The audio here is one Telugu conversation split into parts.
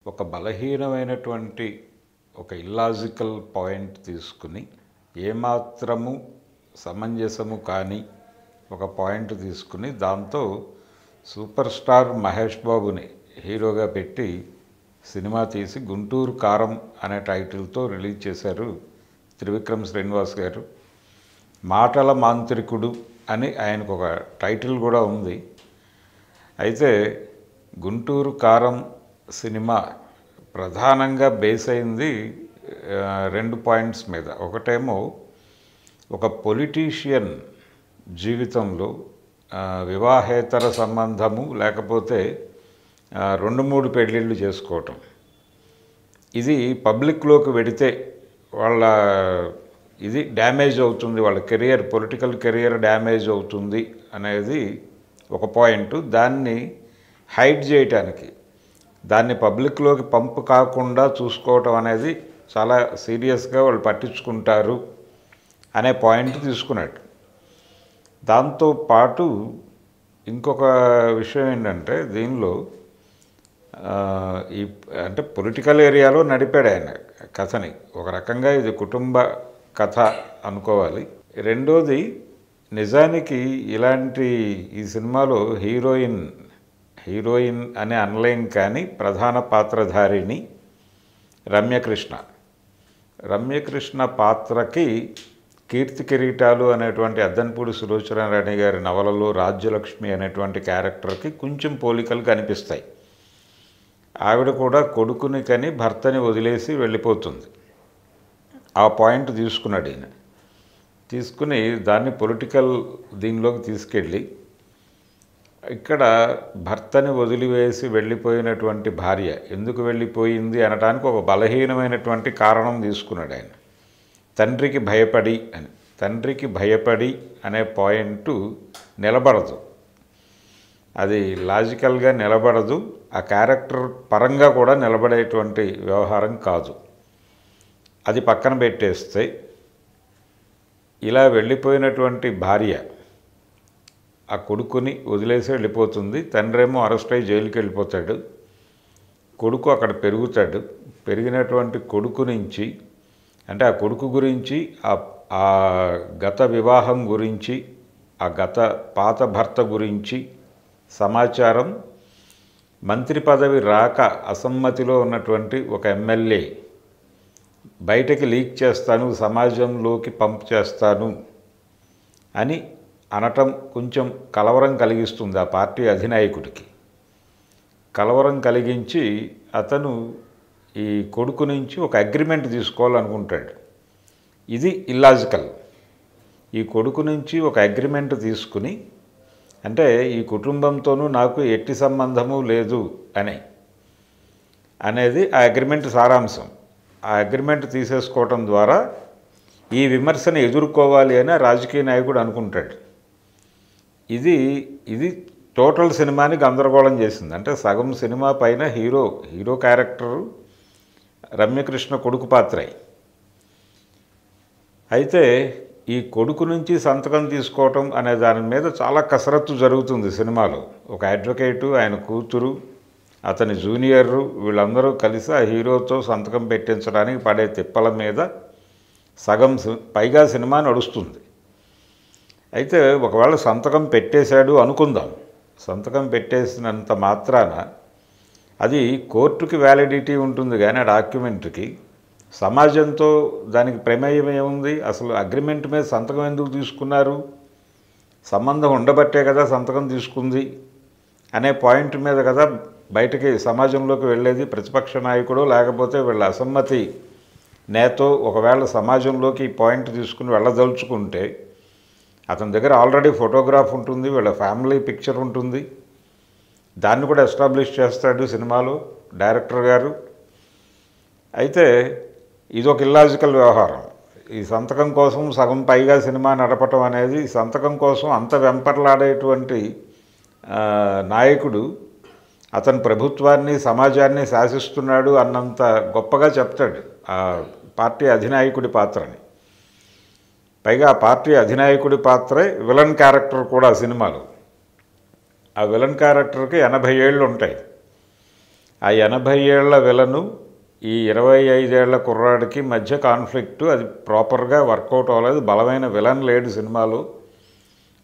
ఒక బలహీనమైనటువంటి ఒక ఇల్లాజికల్ పాయింట్ తీసుకుని ఏమాత్రము సమంజసము కాని ఒక పాయింట్ తీసుకుని దాంతో సూపర్ స్టార్ మహేష్ బాబుని హీరోగా పెట్టి సినిమా తీసి గుంటూరు కారం అనే టైటిల్తో రిలీజ్ చేశారు త్రివిక్రమ్ శ్రీనివాస్ గారు. మాటల మాంత్రికుడు అని ఆయనకు ఒక టైటిల్ కూడా ఉంది. అయితే గుంటూరు కారం సినిమా ప్రధానంగా బేస్ అయింది రెండు పాయింట్స్ మీద. ఒకటేమో ఒక పొలిటీషియన్ జీవితంలో వివాహేతర సంబంధము లేకపోతే 2-3 పెళ్ళిళ్ళు చేసుకోవటం, ఇది పబ్లిక్లోకి వెడితే వాళ్ళ ఇది డ్యామేజ్ అవుతుంది, వాళ్ళ కెరియర్ పొలిటికల్ కెరియర్ డ్యామేజ్ అవుతుంది అనేది ఒక పాయింట్. దాన్ని హైడ్ చేయటానికి, దాన్ని పబ్లిక్లోకి పంపు కాకుండా చూసుకోవటం అనేది చాలా సీరియస్గా వాళ్ళు పట్టించుకుంటారు అనే పాయింట్ తీసుకున్నట్టు. దాంతోపాటు ఇంకొక విషయం ఏంటంటే దీనిలో అంటే పొలిటికల్ ఏరియాలో నడిపాడు ఆయన కథని. ఒక రకంగా ఇది కుటుంబ కథ అనుకోవాలి. రెండోది, నిజానికి ఇలాంటి ఈ సినిమాలో హీరోయిన్ అనే అనలేం కానీ ప్రధాన పాత్రధారిణి రమ్యకృష్ణ పాత్రకి కీర్తి కిరీటాలు అనేటువంటి అద్దంపూడి సులోచనారాణి గారి నవలలో రాజ్యలక్ష్మి అనేటువంటి క్యారెక్టర్కి కొంచెం పోలికలు కనిపిస్తాయి. ఆవిడ కూడా కొడుకుని కని భర్తని వదిలేసి వెళ్ళిపోతుంది. ఆ పాయింట్ తీసుకున్నాడు ఈయన. తీసుకుని దాన్ని పొలిటికల్ దీనిలోకి తీసుకెళ్ళి ఇక్కడ భర్తని వదిలివేసి వెళ్ళిపోయినటువంటి భార్య ఎందుకు వెళ్ళిపోయింది అనడానికి ఒక బలహీనమైనటువంటి కారణం తీసుకున్నాడు ఆయన. తండ్రికి భయపడి అనే పాయింట్ నిలబడదు, అది లాజికల్గా నిలబడదు, ఆ క్యారెక్టర్ పరంగా కూడా నిలబడేటువంటి వ్యవహారం కాదు. అది పక్కన పెట్టేస్తే ఇలా వెళ్ళిపోయినటువంటి భార్య ఆ కొడుకుని వదిలేసి వెళ్ళిపోతుంది. తండ్రేమో అరెస్ట్ అయ్యి జైలుకి వెళ్ళిపోతాడు. కొడుకు అక్కడ పెరుగుతాడు. పెరిగినటువంటి కొడుకు నుంచి, అంటే ఆ కొడుకు గురించి, ఆ గత వివాహం గురించి, ఆ పాత భర్త గురించి సమాచారం మంత్రి పదవి రాక అసమ్మతిలో ఉన్నటువంటి ఒక ఎమ్మెల్యే బయటకి లీక్ చేస్తాను, సమాజంలోకి పంప్ చేస్తాను అని అనటం కొంచెం కలవరం కలిగిస్తుంది ఆ పార్టీ అధినాయకుడికి. కలవరం కలిగించి అతను ఈ కొడుకు నుంచి ఒక అగ్రిమెంట్ తీసుకోవాలనుకుంటాడు. ఇది ఇల్లాజికల్. ఈ కొడుకు నుంచి ఒక అగ్రిమెంట్ తీసుకుని, అంటే ఈ కుటుంబంతోనూ నాకు ఎట్టి సంబంధము లేదు అనేది ఆ అగ్రిమెంట్ సారాంశం. ఆ అగ్రిమెంట్ తీసేసుకోవటం ద్వారా ఈ విమర్శను ఎదుర్కోవాలి అని రాజకీయ నాయకుడు అనుకుంటాడు. ఇది టోటల్ సినిమాని గందరగోళం చేసింది. అంటే సగం సినిమా పైన హీరో క్యారెక్టరు రమ్యకృష్ణ కొడుకు పాత్రే. అయితే ఈ కొడుకు నుంచి సంతకం తీసుకోవటం అనే దాని మీద చాలా కసరత్తు జరుగుతుంది సినిమాలో. ఒక అడ్వకేటు, ఆయన కూతురు, అతని జూనియరు, వీళ్ళందరూ కలిసి ఆ హీరోతో సంతకం పెట్టించడానికి పడే తిప్పల మీద సగం పైగా సినిమా నడుస్తుంది. అయితే ఒకవేళ సంతకం పెట్టేశాడు అనుకుందాం. సంతకం పెట్టేసినంత మాత్రాన అది కోర్టుకి వ్యాలిడిటీ ఉంటుంది కానీ ఆ డాక్యుమెంట్కి సమాజంతో దానికి ప్రమేయం ఏముంది? అసలు అగ్రిమెంట్ మీద సంతకం ఎందుకు తీసుకున్నారు? సంబంధం ఉండబట్టే కదా సంతకం తీసుకుంది అనే పాయింట్ మీద కదా బయటకి సమాజంలోకి వెళ్ళేది ప్రతిపక్ష నాయకుడు, లేకపోతే వీళ్ళ అసమ్మతి నేతో ఒకవేళ సమాజంలోకి ఈ పాయింట్ తీసుకుని వెళ్ళదలుచుకుంటే అతని దగ్గర ఆల్రెడీ ఫోటోగ్రాఫ్ ఉంటుంది, వీళ్ళ ఫ్యామిలీ పిక్చర్ ఉంటుంది, దాన్ని కూడా ఎస్టాబ్లిష్ చేస్తాడు సినిమాలో డైరెక్టర్ గారు. అయితే ఇదొక ఇల్లాజికల్ వ్యవహారం. ఈ సంతకం కోసం సగం పైగా సినిమా నడపటం అనేది, సంతకం కోసం అంత వెంపర్లాడేటువంటి నాయకుడు అతను ప్రభుత్వాన్ని సమాజాన్ని శాసిస్తున్నాడు అన్నంత గొప్పగా చెప్తాడు ఆ పార్టీ అధినాయకుడి పాత్రని. పైగా ఆ పార్టీ అధినాయకుడి పాత్రే విలన్ క్యారెక్టర్ కూడా సినిమాలో. ఆ విలన్ క్యారెక్టర్కి 80 ఏళ్ళు ఉంటాయి. ఆ 80 ఏళ్ల విలను ఈ 25 ఏళ్ల కుర్రాడికి మధ్య కాన్ఫ్లిక్టు అది ప్రాపర్గా వర్కౌట్ అవ్వలేదు. బలమైన విలన్ లేడు సినిమాలో.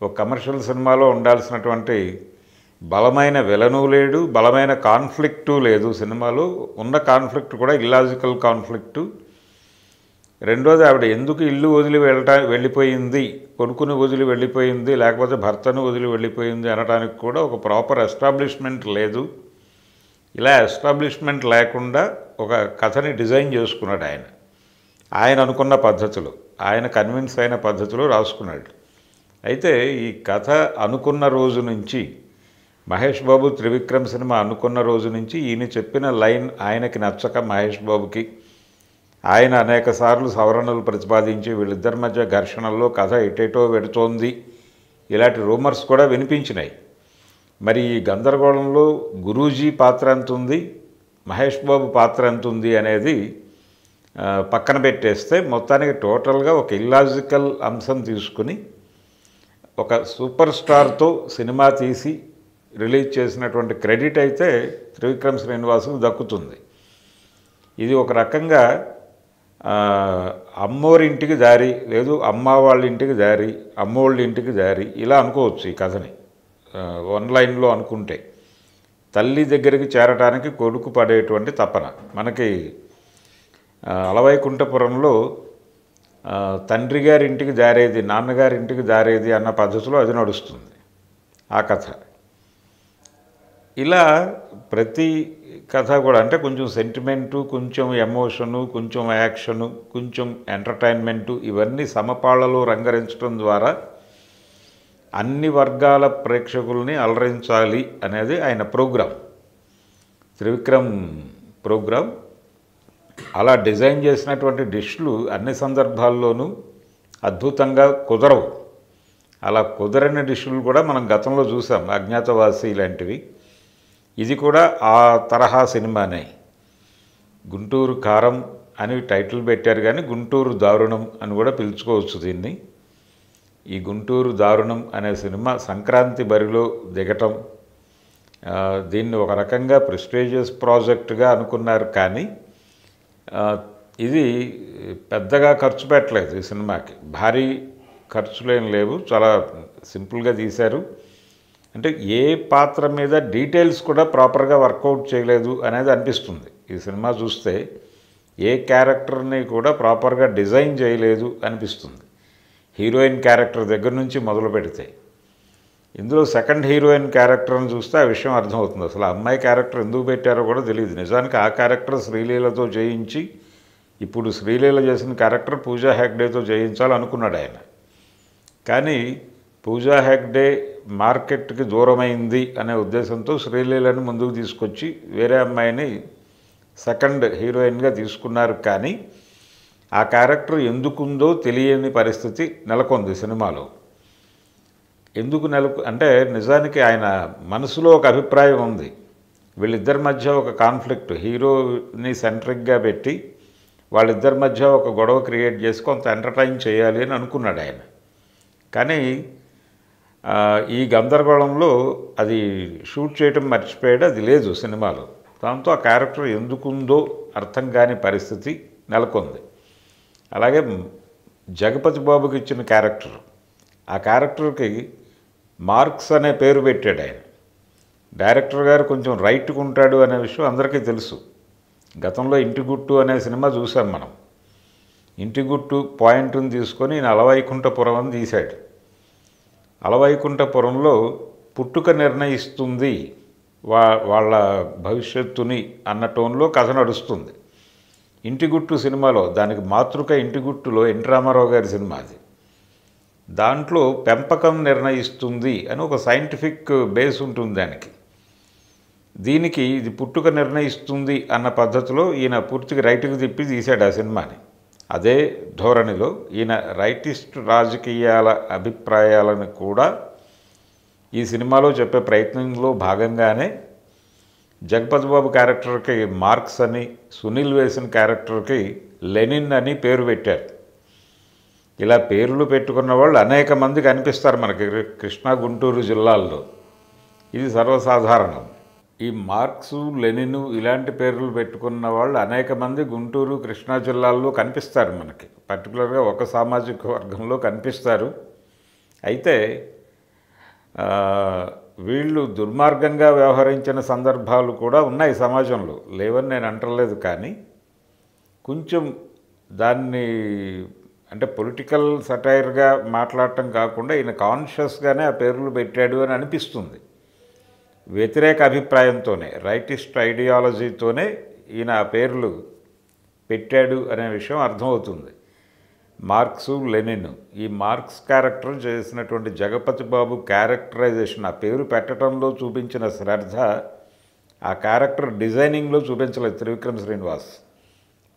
ఒక కమర్షియల్ సినిమాలో ఉండాల్సినటువంటి బలమైన విలను లేడు, బలమైన కాన్ఫ్లిక్టు లేదు సినిమాలో. ఉన్న కాన్ఫ్లిక్ట్ కూడా ఇల్లాజికల్ కాన్ఫ్లిక్టు. రెండోది, ఆవిడ ఎందుకు ఇల్లు వదిలి వెళ్ళిపోయింది, కొడుకుని వదిలి వెళ్ళిపోయింది, లేకపోతే భర్తను వదిలి వెళ్ళిపోయింది అనడానికి కూడా ఒక ప్రాపర్ ఎస్టాబ్లిష్మెంట్ లేదు. ఇలా ఎస్టాబ్లిష్మెంట్ లేకుండా ఒక కథని డిజైన్ చేసుకున్నాడు ఆయన అనుకున్న పద్ధతిలో, ఆయన కన్విన్స్ అయిన పద్ధతిలో రాసుకున్నాడు. అయితే ఈ కథ అనుకున్న రోజు నుంచి, మహేష్ బాబు త్రివిక్రమ్ సినిమా అనుకున్న రోజు నుంచి ఈయన చెప్పిన లైన్ ఆయనకి నచ్చక మహేష్ బాబుకి ఆయన అనేక సార్లు సవరణలు ప్రతిపాదించి వీళ్ళిద్దరి మధ్య ఘర్షణల్లో కథ ఎటేటో వెడుతోంది, ఇలాంటి రూమర్స్ కూడా వినిపించినాయి. మరి ఈ గందరగోళంలో గురూజీ పాత్ర ఎంత ఉంది, మహేష్ బాబు పాత్ర ఎంత ఉంది అనేది పక్కన పెట్టేస్తే మొత్తానికి టోటల్గా ఒక ఇల్లాజికల్ అంశం తీసుకుని ఒక సూపర్ స్టార్తో సినిమా తీసి రిలీజ్ చేసినటువంటి క్రెడిట్ అయితే త్రివిక్రమ్ శ్రీనివాసుకు దక్కుతుంది. ఇది ఒక రకంగా అమ్మోరింటికి దారి, లేదు అమ్మ వాళ్ళ ఇంటికి దారి, అమ్మోళ్ళ ఇంటికి దారి, ఇలా అనుకోవచ్చు ఈ కథని వన్ లైన్లో అనుకుంటే. తల్లి దగ్గరికి చేరటానికి కొడుకు పడేటువంటి తపన. మనకి అలవైకుంఠపురంలో తండ్రి గారి ఇంటికి దారేది, నాన్నగారి ఇంటికి దారేది అన్న పద్ధతిలో అది నడుస్తుంది ఆ కథ. ఇలా ప్రతి కథ కూడా అంటే కొంచెం సెంటిమెంటు, కొంచెం ఎమోషను, కొంచెం యాక్షను, కొంచెం ఎంటర్టైన్మెంటు, ఇవన్నీ సమపాళ్లలో రంగరించడం ద్వారా అన్ని వర్గాల ప్రేక్షకుల్ని అలరించాలి అనేది ఆయన ప్రోగ్రాం, త్రివిక్రమ్ ప్రోగ్రాం. అలా డిజైన్ చేసినటువంటి డిష్లు అన్ని సందర్భాల్లోనూ అద్భుతంగా కుదరవు. అలా కుదరని డిష్లు కూడా మనం గతంలో చూసాం, అజ్ఞాతవాసి లాంటివి. ఇది కూడా ఆ తరహా సినిమానే. గుంటూరు కారం అని టైటిల్ పెట్టారు, కానీ గుంటూరు దారుణం అని కూడా పిలుచుకోవచ్చు దీన్ని. ఈ గుంటూరు దారుణం అనే సినిమా సంక్రాంతి బరిలో దిగటం, దీన్ని ఒక రకంగా ప్రెస్టీజియస్ ప్రాజెక్టుగా అనుకున్నారు, కానీ ఇది పెద్దగా ఖర్చు పెట్టలేదు ఈ సినిమాకి. భారీ ఖర్చులేం లేవు, చాలా సింపుల్గా తీశారు. అంటే ఏ పాత్ర మీద డీటెయిల్స్ కూడా ప్రాపర్గా వర్కౌట్ చేయలేదు అనేది అనిపిస్తుంది ఈ సినిమా చూస్తే. ఏ క్యారెక్టర్ని కూడా ప్రాపర్గా డిజైన్ చేయలేదు అనిపిస్తుంది. హీరోయిన్ క్యారెక్టర్ దగ్గర నుంచి మొదలు పెడితే ఇందులో సెకండ్ హీరోయిన్ క్యారెక్టర్ని చూస్తే ఆ విషయం అర్థమవుతుంది. అసలు ఆ అమ్మాయి క్యారెక్టర్ ఎందుకు పెట్టారో కూడా తెలియదు. నిజానికి ఆ క్యారెక్టర్ శ్రీలీలతో చేయించి, ఇప్పుడు శ్రీలీల చేసిన క్యారెక్టర్ పూజా హెగ్డేతో చేయించాలనుకున్నాడు ఆయన. కానీ పూజా హెగ్డే మార్కెట్కి దూరమైంది అనే ఉద్దేశంతో శ్రీలీలని ముందుకు తీసుకొచ్చి వేరే అమ్మాయిని సెకండ్ హీరోయిన్గా తీసుకున్నారు. కానీ ఆ క్యారెక్టర్ ఎందుకుందో తెలియని పరిస్థితి నెలకొంది సినిమాలో. ఎందుకు అంటే నిజానికి ఆయన మనసులో ఒక అభిప్రాయం ఉంది. వీళ్ళిద్దరి మధ్య ఒక కాన్ఫ్లిక్ట్, హీరోని సెంట్రిక్గా పెట్టి వాళ్ళిద్దరి మధ్య ఒక గొడవ క్రియేట్ చేసి కొంత ఎంటర్టైన్ చేయాలి అని అనుకున్నాడు ఆయన. కానీ ఈ గందరగోళంలో అది షూట్ చేయటం మర్చిపోయాడు, అది లేదు సినిమాలో. దాంతో ఆ క్యారెక్టర్ ఎందుకుందో అర్థం కాని పరిస్థితి నెలకొంది. అలాగే జగపతి బాబుకి ఇచ్చిన క్యారెక్టర్, ఆ క్యారెక్టర్కి మార్క్స్ అనే పేరు పెట్టాడు ఆయన. డైరెక్టర్ గారు కొంచెం రైట్గా ఉంటాడు అనే విషయం అందరికీ తెలుసు. గతంలో ఇంటి గుట్టు అనే సినిమా చూసాం మనం. ఇంటి గుట్టు పాయింట్ని తీసుకొని ఈయన అలవైకుంఠపురం అని తీశాడు. అలవైకుంఠపురంలో పుట్టుక నిర్ణయిస్తుంది వాళ్ళ భవిష్యత్తుని అన్న టోన్లో కథ నడుస్తుంది. ఇంటిగుట్టు సినిమాలో, దానికి మాతృక ఇంటిగుట్టులో ఎన్ రామారావు గారి సినిమా అది. దాంట్లో పెంపకం నిర్ణయిస్తుంది అని ఒక సైంటిఫిక్ బేస్ ఉంటుంది దానికి. దీనికి ఇది పుట్టుక నిర్ణయిస్తుంది అన్న పద్ధతిలో ఈయన పూర్తిగా రైట్కి తిప్పి తీశాడు ఆ సినిమాని. అదే ధోరణిలో ఈయన రైటిస్ట్ రాజకీయాల అభిప్రాయాలను కూడా ఈ సినిమాలో చెప్పే ప్రయత్నంలో భాగంగానే జగపతి బాబు క్యారెక్టర్కి మార్క్స్ అని, సునీల్ వేసిన క్యారెక్టర్కి లెనిన్ అని పేరు పెట్టారు. ఇలా పేర్లు పెట్టుకున్న వాళ్ళు అనేక మంది కనిపిస్తారు మనకి కృష్ణా గుంటూరు జిల్లాల్లో. ఇది సర్వసాధారణం. ఈ మార్క్సు లెనిను ఇలాంటి పేర్లు పెట్టుకున్న వాళ్ళు అనేక మంది గుంటూరు కృష్ణా జిల్లాల్లో కనిపిస్తారు మనకి. పర్టికులర్గా ఒక సామాజిక వర్గంలో కనిపిస్తారు. అయితే వీళ్ళు దుర్మార్గంగా వ్యవహరించిన సందర్భాలు కూడా ఉన్నాయి సమాజంలో, లేవని నేను అంటలేదు. కానీ కొంచెం దాన్ని అంటే పొలిటికల్ సటైర్గా మాట్లాడటం కాకుండా ఈయన కాన్షియస్గానే ఆ పేర్లు పెట్టాడు అని అనిపిస్తుంది. వ్యతిరేక అభిప్రాయంతోనే, రైటిస్ట్ ఐడియాలజీతోనే ఈయన ఆ పేర్లు పెట్టాడు అనే విషయం అర్థమవుతుంది. మార్క్సు లెనిన్, ఈ మార్క్స్ క్యారెక్టర్ చేసినటువంటి జగపతి బాబు క్యారెక్టరైజేషన్, ఆ పేరు పెట్టడంలో చూపించిన శ్రద్ధ ఆ క్యారెక్టర్ డిజైనింగ్లో చూపించలేదు త్రివిక్రమ్ శ్రీనివాస్.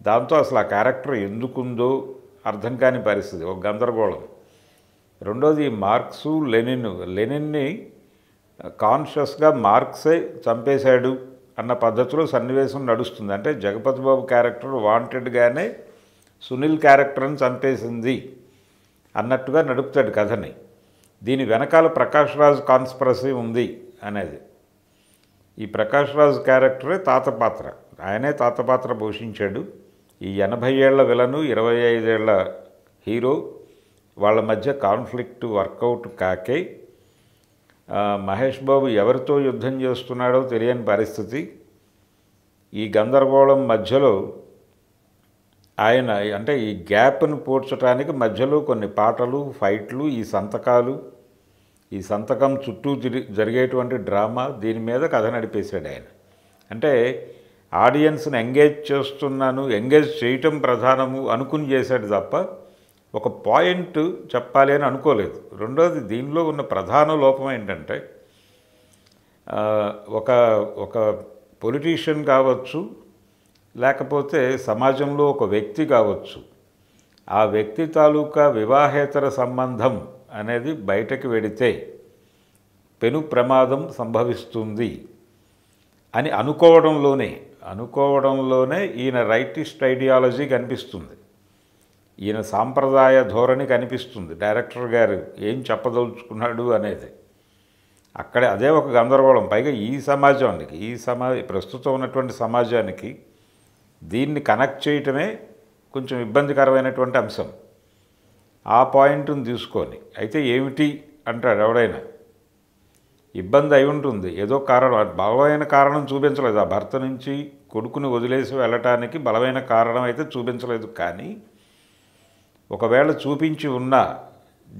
దాంతో అసలు ఆ క్యారెక్టర్ ఎందుకుందో అర్థం కాని పరిస్థితి, ఒక గందరగోళం. రెండోది మార్క్సు లెనిన్ని కాన్షియస్గా మార్క్సే చంపేశాడు అన్న పద్ధతిలో సన్నివేశం నడుస్తుంది. అంటే జగపతి బాబు క్యారెక్టర్ వాంటెడ్గానే సునీల్ క్యారెక్టర్ని చంపేసింది అన్నట్టుగా నడుపుతాడు కథని. దీని వెనకాల ప్రకాష్ రాజ్ కాన్స్పిరసీ ఉంది అనేది. ఈ ప్రకాష్ రాజ్ క్యారెక్టరే తాత పాత్ర, ఆయనే తాత పాత్ర పోషించాడు. ఈ 80 ఏళ్ల విలను 25 ఏళ్ల హీరో వాళ్ళ మధ్య కాన్ఫ్లిక్ట్ వర్కౌట్ కాకే మహేష్ బాబు ఎవరితో యుద్ధం చేస్తున్నాడో తెలియని పరిస్థితి. ఈ గందరగోళం మధ్యలో ఆయన అంటే ఈ గ్యాప్ను పూడ్చడానికి మధ్యలో కొన్ని పాటలు, ఫైట్లు, ఈ సంతకం చుట్టూ జరిగేటువంటి డ్రామా, దీని మీద కథ నడిపేశాడు ఆయన. అంటే ఆడియన్స్ని ఎంగేజ్ చేయటం ప్రధానము అనుకుని చేశాడు తప్ప ఒక పాయింట్ చెప్పాలి అని అనుకోలేదు. రెండోది, దీనిలో ఉన్న ప్రధాన లోపం ఏంటంటే ఒక పొలిటీషియన్ కావచ్చు, లేకపోతే సమాజంలో ఒక వ్యక్తి కావచ్చు, ఆ వ్యక్తి తాలూకా వివాహేతర సంబంధం అనేది బయటకు వెడితే పెను ప్రమాదం సంభవిస్తుంది అని అనుకోవడంలోనే ఈయన రైటిస్ట్ ఐడియాలజీ కనిపిస్తుంది, ఈయన సాంప్రదాయ ధోరణి కనిపిస్తుంది. డైరెక్టర్ గారు ఏం చెప్పదలుచుకున్నాడు అనేది అక్కడే అదే ఒక గందరగోళం. పైగా ఈ సమాజానికి, ప్రస్తుతం ఉన్నటువంటి సమాజానికి దీన్ని కనెక్ట్ చేయటమే కొంచెం ఇబ్బందికరమైనటువంటి అంశం. ఆ పాయింట్ని తీసుకొని అయితే ఏమిటి అంటాడు ఎవడైనా, ఇబ్బంది అయి ఉంటుంది. ఏదో కారణం, బలమైన కారణం చూపించలేదు. ఆ భర్త నుంచి కొడుకుని వదిలేసి వెళ్ళటానికి బలమైన కారణం అయితే చూపించలేదు. కానీ ఒకవేళ చూపించి ఉన్నా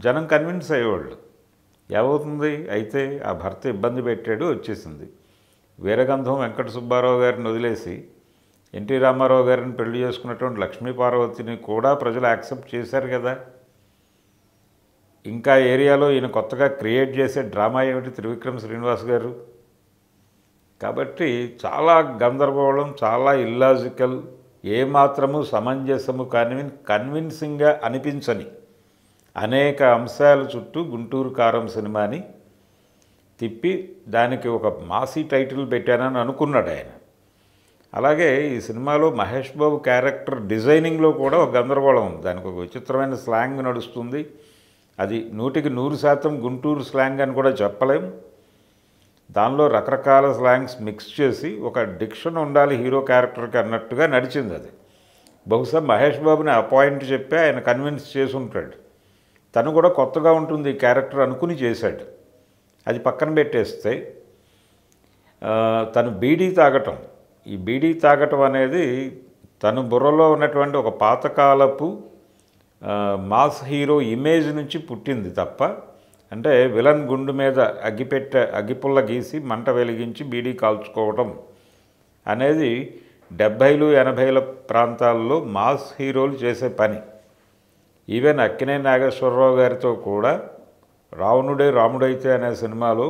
జనం కన్విన్స్ అయ్యేవాళ్ళు. ఏమవుతుంది అయితే, ఆ భర్త ఇబ్బంది పెట్టాడు, వచ్చేసింది. వీరగంధం వెంకట సుబ్బారావు గారిని వదిలేసి ఎన్టీ రామారావు గారిని పెళ్లి చేసుకున్నటువంటి లక్ష్మీ పార్వతిని కూడా ప్రజలు యాక్సెప్ట్ చేశారు కదా. ఇంకా ఏరియాలో ఈయన కొత్తగా క్రియేట్ చేసే డ్రామా ఏమిటి త్రివిక్రమ్ శ్రీనివాస్ గారు. కాబట్టి చాలా గందరగోళం, చాలా ఇల్లాజికల్, ఏమాత్రము సమంజసము కన్విన్సింగ్గా అనిపించని అనేక అంశాల చుట్టూ గుంటూరు కారం సినిమాని తిప్పి దానికి ఒక మాసీ టైటిల్ పెట్టానని అనుకున్నాడు ఆయన. అలాగే ఈ సినిమాలో మహేష్ బాబు క్యారెక్టర్ డిజైనింగ్లో కూడా ఒక గందరగోళం ఉంది. దానికి ఒక విచిత్రమైన స్లాంగ్ నడుస్తుంది. అది 100% గుంటూరు స్లాంగ్ అని కూడా చెప్పలేం. దానిలో రకరకాల స్లాంగ్స్ మిక్స్ చేసి ఒక డిక్షన్ ఉండాలి హీరో క్యారెక్టర్కి అన్నట్టుగా నడిచింది. అది బహుశా మహేష్ బాబుని అపాయింట్ చెప్పి ఆయన కన్విన్స్ చేసి ఉంటాడు. తను కూడా కొత్తగా ఉంటుంది ఈ క్యారెక్టర్ అనుకుని చేశాడు. అది పక్కన పెట్టేస్తే తను ఈ బీడీ తాగటం అనేది తను బుర్రలో ఉన్నటువంటి ఒక పాతకాలపు మాస్ హీరో ఇమేజ్ నుంచి పుట్టింది తప్ప, అంటే విలన్ గుండు మీద అగ్గిపుల్ల గీసి మంట వెలిగించి బీడీ కాల్చుకోవటం అనేది 70లు 80ల ప్రాంతాల్లో మాస్ హీరోలు చేసే పని. ఈవెన్ అక్కినేని నాగేశ్వరరావు గారితో కూడా రావణుడే రాముడైతే అనే సినిమాలో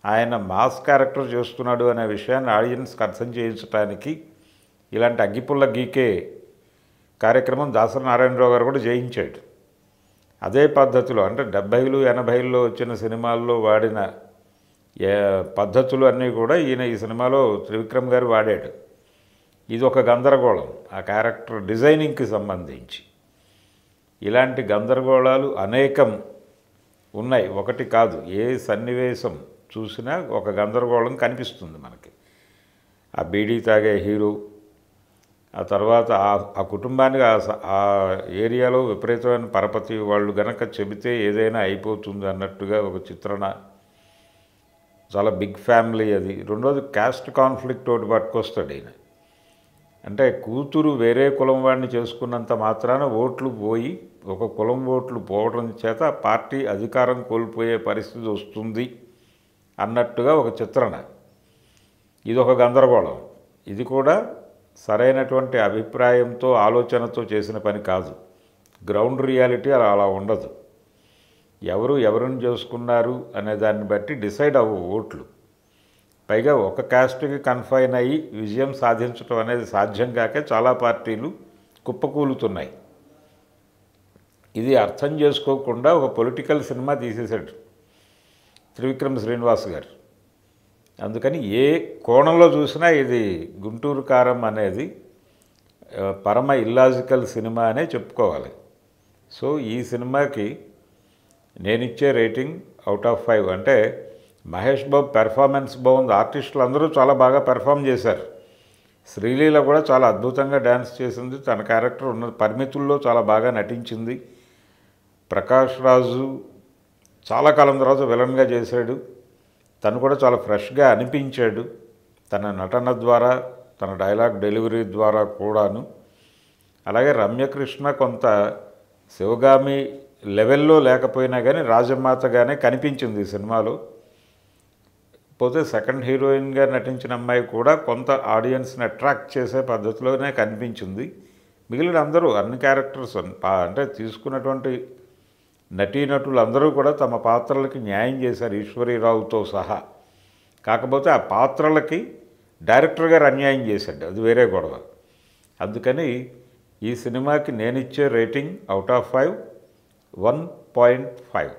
ఆయన మాస్ క్యారెక్టర్ చేస్తున్నాడు అనే విషయాన్ని ఆడియన్స్కి అర్థం చేయించడానికి ఇలాంటి అగ్గిపుల్ల గీకే కార్యక్రమం దాసరి నారాయణరావు గారు కూడా చేయించాడు. అదే పద్ధతిలో, అంటే 70లు 80ల్లో వచ్చిన సినిమాల్లో వాడిన పద్ధతులు అన్నీ కూడా ఈయన ఈ సినిమాలో త్రివిక్రమ్ గారు వాడాడు. ఇది ఒక గందరగోళం ఆ క్యారెక్టర్ డిజైనింగ్కి సంబంధించి. ఇలాంటి గందరగోళాలు అనేకం ఉన్నాయి, ఒకటి కాదు. ఏ సన్నివేశం చూసినా ఒక గందరగోళం కనిపిస్తుంది మనకి. ఆ బీడీ తాగే హీరో, ఆ తర్వాత ఆ కుటుంబానికి ఆ ఏరియాలో విపరీతమైన పరపతి, వాళ్ళు గనక చెబితే ఏదైనా అయిపోతుంది అన్నట్టుగా ఒక చిత్రణ. చాలా బిగ్ ఫ్యామిలీ అది. రెండోది క్యాస్ట్ కాన్ఫ్లిక్ట్ ఒకటి పట్టుకొస్తాడు ఈయన. అంటే కూతురు వేరే కులం వాడిని చేసుకున్నంత మాత్రాన ఓట్లు పోయి, ఒక కులం ఓట్లు పోవడం చేత పార్టీ అధికారం కోల్పోయే పరిస్థితి వస్తుంది అన్నట్టుగా ఒక చిత్రణ. ఇది ఒక గందరగోళం. ఇది కూడా సరైనటువంటి అభిప్రాయంతో ఆలోచనతో చేసిన పని కాదు. గ్రౌండ్ రియాలిటీ అలా ఉండదు. ఎవరిని చేసుకున్నారు అనే దాన్ని బట్టి డిసైడ్ అవ్వవు ఓట్లు. పైగా ఒక క్యాస్ట్కి కన్ఫైన్ అయ్యి విజయం సాధించడం అనేది సాధ్యం కాక చాలా పార్టీలు కుప్పకూలుతున్నాయి. ఇది అర్థం చేసుకోకుండా ఒక పొలిటికల్ సినిమా తీసేశాడు త్రివిక్రమ్ శ్రీనివాస్ గారు. అందుకని ఏ కోణంలో చూసినా ఇది గుంటూరు కారం అనేది పరమ ఇల్లాజికల్ సినిమా అనే చెప్పుకోవాలి. సో ఈ సినిమాకి నేనిచ్చే రేటింగ్ అవుట్ ఆఫ్ 5. అంటే మహేష్ బాబు పెర్ఫార్మెన్స్ బాగుంది. ఆర్టిస్టులు అందరూ చాలా బాగా పెర్ఫామ్ చేశారు. శ్రీలీల కూడా చాలా అద్భుతంగా డ్యాన్స్ చేసింది. తన క్యారెక్టర్ ఉన్న పరిమితుల్లో చాలా బాగా నటించింది. ప్రకాష్ రాజు చాలా కాలం తర్వాత విలన్గా చేశాడు. తను కూడా చాలా ఫ్రెష్గా అనిపించాడు తన నటన ద్వారా, తన డైలాగ్ డెలివరీ ద్వారా కూడాను. అలాగే రమ్యకృష్ణ కొంత శివగామి లెవెల్లో లేకపోయినా కానీ రాజమాతగానే కనిపించింది ఈ సినిమాలో. పోతే సెకండ్ హీరోయిన్గా నటించిన అమ్మాయి కూడా కొంత ఆడియన్స్ని అట్రాక్ట్ చేసే పద్ధతిలోనే కనిపించింది. మిగిలిన అందరూ అన్ని క్యారెక్టర్స్ అంటే తీసుకున్నటువంటి నటీనటులు అందరూ కూడా తమ పాత్రలకి న్యాయం చేశారు, ఈశ్వరీరావుతో సహా. కాకపోతే ఆ పాత్రలకి డైరెక్టర్ గారు అన్యాయం చేశాడు, అది వేరే గొడవ. అందుకని ఈ సినిమాకి నేనిచ్చే రేటింగ్ అవుట్ ఆఫ్ 5 1.5.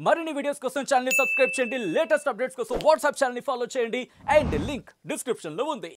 మరిన్ని వీడియోస్ కోసం ఛానల్ ని సబ్స్క్రైబ్ చేయండి. లేటెస్ట్ అప్డేట్స్ కోసం వాట్సాప్ ఛానల్ ని ఫాలో చేయండి. అండ్ లింక్ డిస్క్రిప్షన్ లో ఉంది.